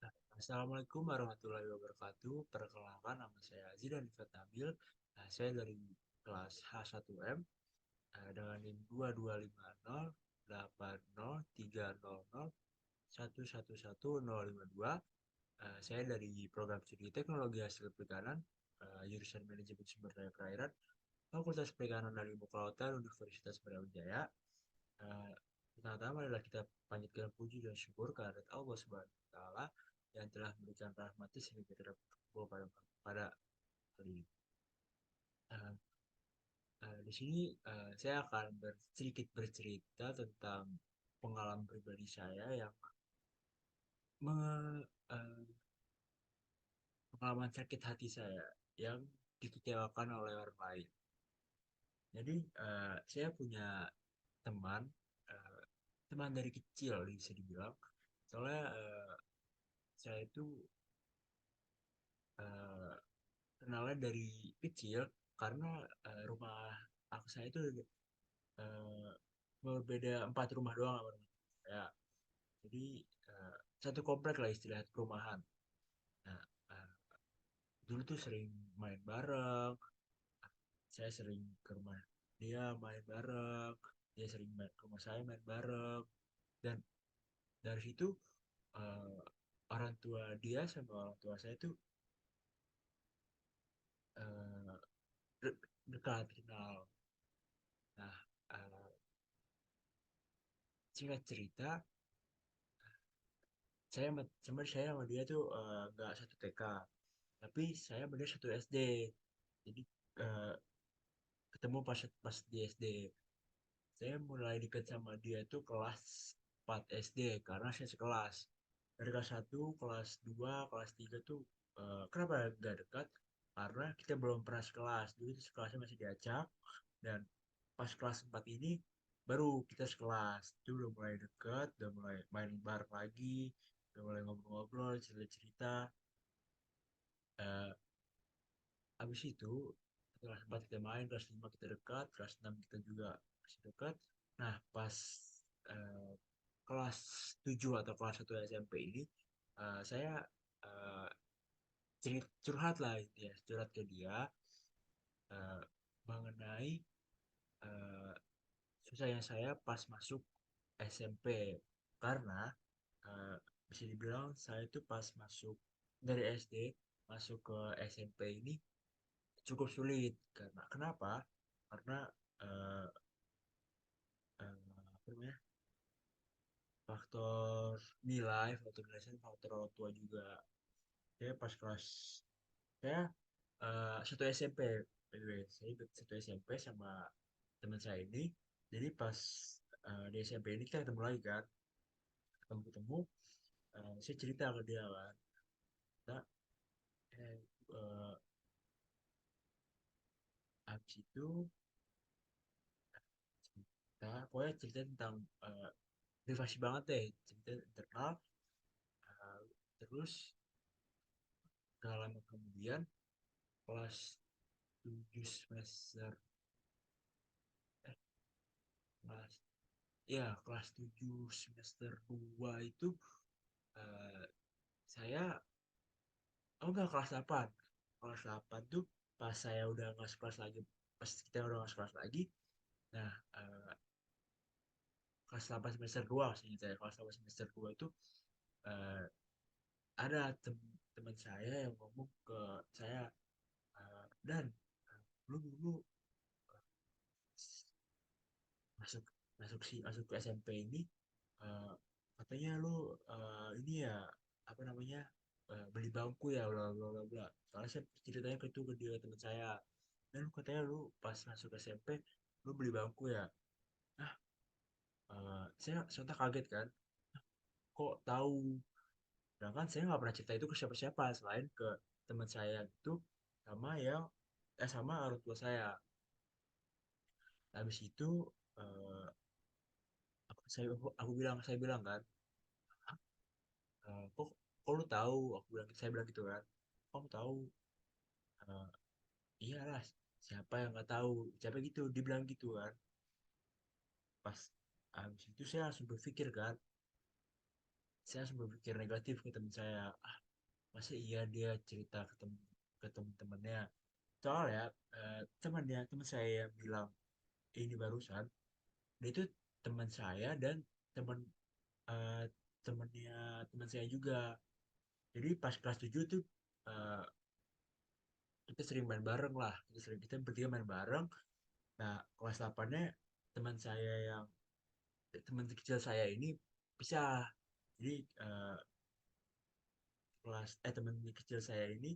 Assalamualaikum warahmatullahi wabarakatuh. Perkenalkan, nama saya Zidan Ifat Nabil. Saya dari kelas H1M dengan NIM 2250803001111052. Saya dari program studi Teknologi Hasil Perikanan, jurusan Manajemen Sumber Daya Perairan, Fakultas Perikanan dan Ilmu Kelautan Universitas Brawijaya. Eh, Pertama-tama adalah kita panjatkan puji dan syukur kehadirat Allah Subhanahu wa taala yang telah memberikan rahmatnya sehingga kita dapat berkumpul pada hari ini. Eh, di sini saya akan sedikit bercerita tentang pengalaman pribadi saya yang me- eh, pengalaman sakit hati saya yang dikecewakan oleh orang lain. Jadi saya punya teman, eh, teman dari kecil bisa dibilang. Soalnya saya itu eh, kenalnya dari kecil karena rumah saya itu eh, berbeda 4 rumah doang sama rumah saya. Jadi satu komplek lah istilah perumahan. Nah, eh, dulu tuh sering main bareng, saya sering ke rumah dia main bareng, dia sering main ke rumah saya main bareng, dan dari situ eh, orang tua dia sama orang tua saya tuh eh, dekat kenal. Nah, eh, singkat cerita, saya sama dia tuh nggak satu TK, tapi saya sama dia satu SD. Jadi eh, ketemu pas pas di SD. Saya mulai dekat sama dia tuh kelas 4 SD karena saya sekelas. Dari kelas 1, kelas 2, kelas 3 tuh kenapa nggak dekat? Karena kita belum pernah sekelas. Dulu itu sekelasnya masih diacak, dan pas kelas 4 ini baru kita sekelas. Itu udah mulai dekat, udah mulai main bareng lagi, udah mulai ngobrol-ngobrol, cerita-cerita. Eh, Habis itu kelas 4 kita main, kelas 5 kita dekat, kelas 6 kita juga masih dekat. Nah, pas eh, kelas 7 atau kelas 1 SMP ini, saya eh, curhat lah ya, curhat ke dia eh, mengenai eh, susahnya saya pas masuk SMP. Karena eh, bisa dibilang saya itu pas masuk dari SD masuk ke SMP ini cukup sulit. Karena kenapa? Karena eh, apa namanya, faktor nilai, faktor nilai saya, faktor orang tua juga. Saya pas kelas saya satu SMP, by the way. Saya ikut satu SMP sama teman saya ini. Jadi pas di SMP ini kita ketemu lagi kan, ketemu-ketemu, saya cerita ke dia kan, kita eh, eh, habis itu cerita, pokoknya cerita tentang privasi banget deh, cerita internal. eh, Terus gak lama kemudian kelas 7 semester eh, kelas kelas 7 semester 2 itu eh, saya enggak, kelas 8. Kelas 8 tuh pas saya udah nggak sekelas lagi, pas kita udah nggak sekelas lagi. Nah, kelas 8 semester 2, maksudnya saya kelas 8 semester 2 itu eh, ada teman saya yang ngomong ke saya, dan lu dulu masuk masuk ke SMP ini eh, katanya lu ini ya, apa namanya, beli bangku ya, bla bla bla bla. Soalnya saya ceritanya ke itu ke dia, teman saya, dan lu katanya lu pas masuk SMP lu beli bangku ya. Nah, saya sontak kaget kan, kok tahu, sedangkan saya nggak pernah cerita itu ke siapa-siapa selain ke teman saya itu, sama yang sama orang tua saya. Habis itu eh, saya bilang kan, kok lu tahu, saya bilang gitu kan, kamu tahu. Eh, Iyalah, siapa yang nggak tahu, siapa gitu, dibilang gitu kan. Pas habis itu saya langsung berpikir kan, saya langsung berpikir negatif ke teman saya. Masa iya dia cerita ke teman-temannya. Soalnya teman saya yang bilang ini barusan, dia itu teman saya dan teman eh, temannya teman saya juga. Jadi pas kelas 7 tuh eh, kita sering main bareng lah. Kita bertiga main bareng. Nah, kelas 8-nya teman saya yang teman kecil saya ini pisah. Jadi teman kecil saya ini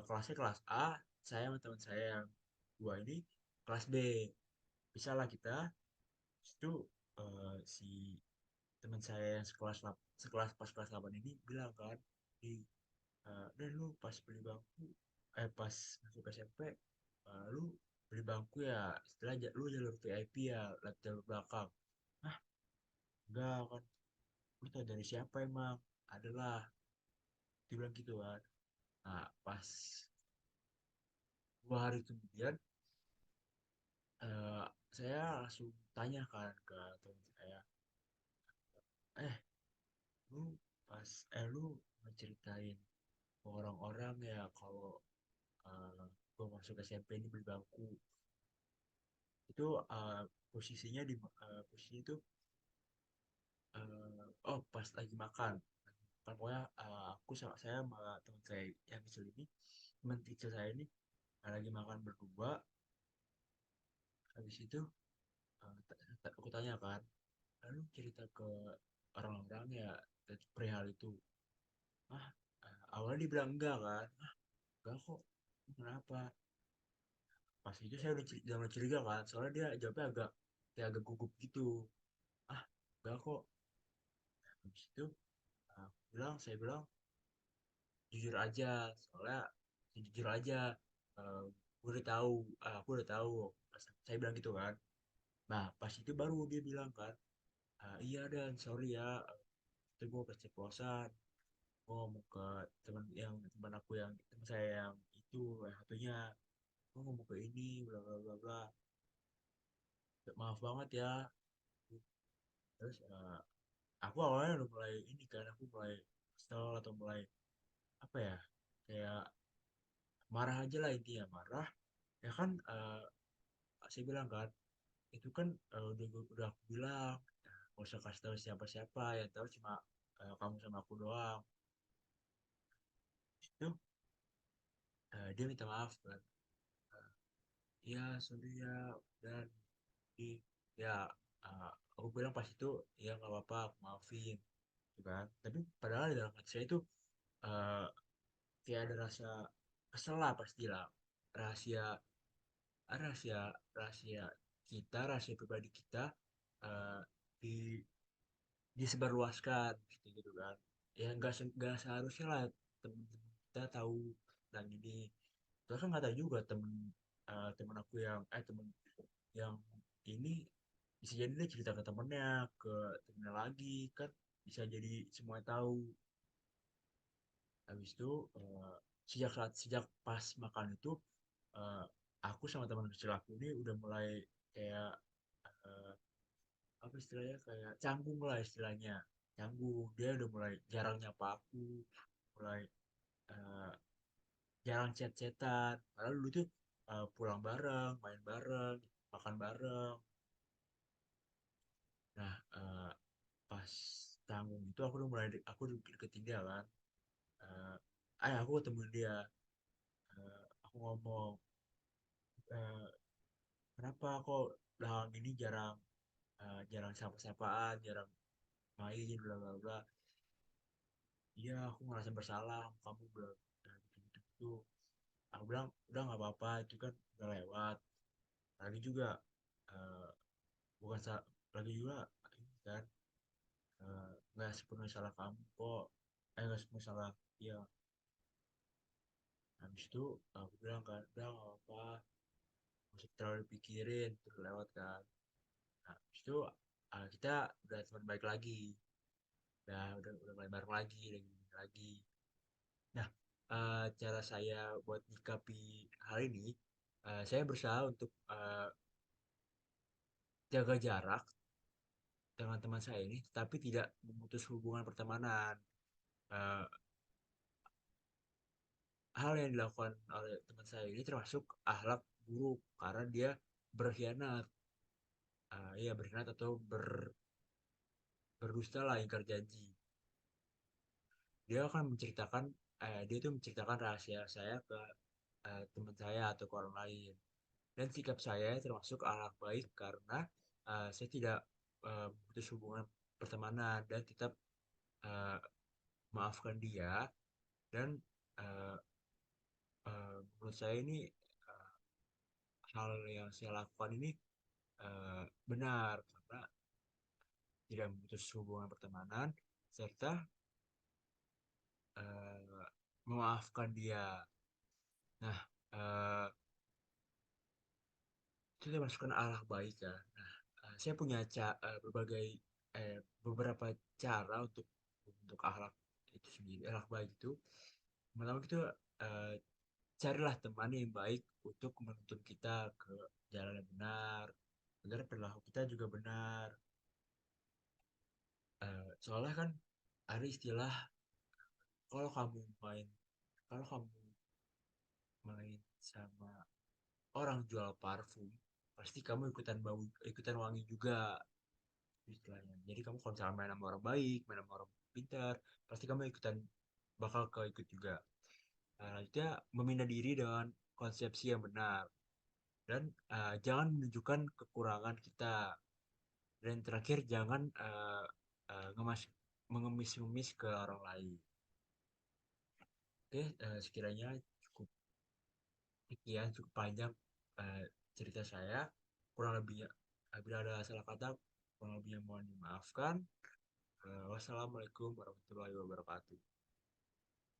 kelasnya kelas A, saya sama teman saya yang dua ini kelas B. Bisa lah kita. Itu si teman saya yang sekelas pas kelas 8 ini bilang kan, di dan lu pas beli bangku pas masuk SMP lu beli bangku ya setelah lu jalur VIP ya jalur belakang. Ah, enggak kan, lu tau dari siapa emang? Adalah, dia bilang gitu kan. Nah, pas 2 hari kemudian eh, saya langsung tanya kan ke teman saya, eh lu lu ngeceritain ke orang-orang ya kalau gue masuk SMP ini beli bangku itu posisinya posisi itu pas lagi makan kan pokoknya aku sama saya sama teman saya yang kecil ini, teman kecil saya ini lagi makan berdua. Habis itu aku tanya kan, lalu cerita ke orang-orang ya perihal itu. ah Awalnya dibilang enggak kan. Enggak kok, kenapa? Pas itu saya udah mulai curiga kan, soalnya dia jawabnya kayak agak gugup gitu. Ah, enggak kok. Habis itu saya bilang jujur aja, soalnya jujur aja, eh, aku udah tahu. Saya bilang gitu kan. Nah pas itu baru dia bilang kan, iya dan sorry ya, itu gue keceplosan. Gue ngomong ke teman aku yang teman saya yang itu yang satunya, gue ngomong ke ini bla bla bla bla, maaf banget ya. Terus aku awalnya udah mulai ini kan, aku mulai kesel atau mulai apa ya, kayak marah aja lah, intinya marah. Ya kan saya bilang kan, itu kan udah aku bilang gak usah kasih tahu siapa-siapa, yang tahu cuma kamu sama aku doang. Itu dia minta maaf kan. Iya sorry ya, dan di ya aku bilang pas itu ya nggak apa-apa, aku maafin gitu kan. Tapi padahal di dalam hati saya itu eh, kayak ada rasa kesel lah pastilah. Rahasia rahasia rahasia kita, rahasia pribadi kita eh, di disebarluaskan gitu gitu kan. Ya nggak seharusnya lah temen-temen kita tahu dan ini. Terus kan nggak tahu juga temen aku yang temen yang ini bisa jadi dia cerita ke temennya, ke temennya lagi kan, bisa jadi semua tahu. Habis itu sejak pas makan itu eh, aku sama teman kecil aku ini udah mulai kayak eh, apa istilahnya, kayak canggung lah istilahnya. Canggung, dia udah mulai jarang nyapa aku, mulai eh, jarang chat-chatan. Padahal dulu tuh pulang bareng, main bareng, makan bareng. Nah pas canggung itu aku udah deketin dia kan. eh aku ketemu dia. Aku ngomong, eh, kenapa kok belakangan ini jarang jarang sapa-sapaan, jarang main bla bla bla. Iya aku ngerasa bersalah, kamu udah gitu gitu. Aku bilang udah nggak apa-apa, itu kan udah lewat. Lagi juga eh, bukan sa lagi juga ini kan nggak sepenuhnya salah kamu kok, nggak sepenuhnya salah dia. Habis itu aku bilang kan udah nggak apa-apa, masih terlalu dipikirin terus lewat kan. Nah habis itu kita udah teman baik lagi, udah main bareng lagi, udah gini lagi. Nah cara saya buat nyikapi hal ini, saya berusaha untuk jaga jarak dengan teman saya ini, tapi tidak memutus hubungan pertemanan. Eh, Hal yang dilakukan oleh teman saya ini termasuk akhlak buruk karena dia berkhianat. Iya berkhianat atau berdusta lah, ingkar janji. Dia tuh menceritakan rahasia saya ke teman saya atau ke orang lain. Dan sikap saya termasuk akhlak baik karena saya tidak memutus hubungan pertemanan dan tetap uh, maafkan dia. Dan uh, menurut saya ini uh, hal yang saya lakukan ini benar karena tidak memutus hubungan pertemanan serta uh, memaafkan dia. Nah, uh, itu termasuk akhlak baik ya. Nah, saya punya beberapa cara untuk akhlak itu sendiri, akhlak baik itu. Pertama itu uh, carilah teman yang baik untuk menuntun kita ke jalan yang benar, agar perilaku kita juga benar. Soalnya kan ada istilah kalau kamu main kalau kamu main sama orang jual parfum, pasti kamu ikutan wangi juga istilahnya. Jadi kamu kalau misalnya main sama orang baik, main sama orang pintar, pasti kamu bakal keikut juga. Selanjutnya memindah diri dengan konsepsi yang benar dan jangan menunjukkan kekurangan kita. Dan terakhir jangan uh, ngemas mengemis-ngemis ke orang lain. Oke, sekiranya cukup sekian, cukup panjang uh, cerita saya. Kurang lebihnya, bila ada salah kata, kurang lebihnya mohon dimaafkan. Wassalamualaikum warahmatullahi wabarakatuh.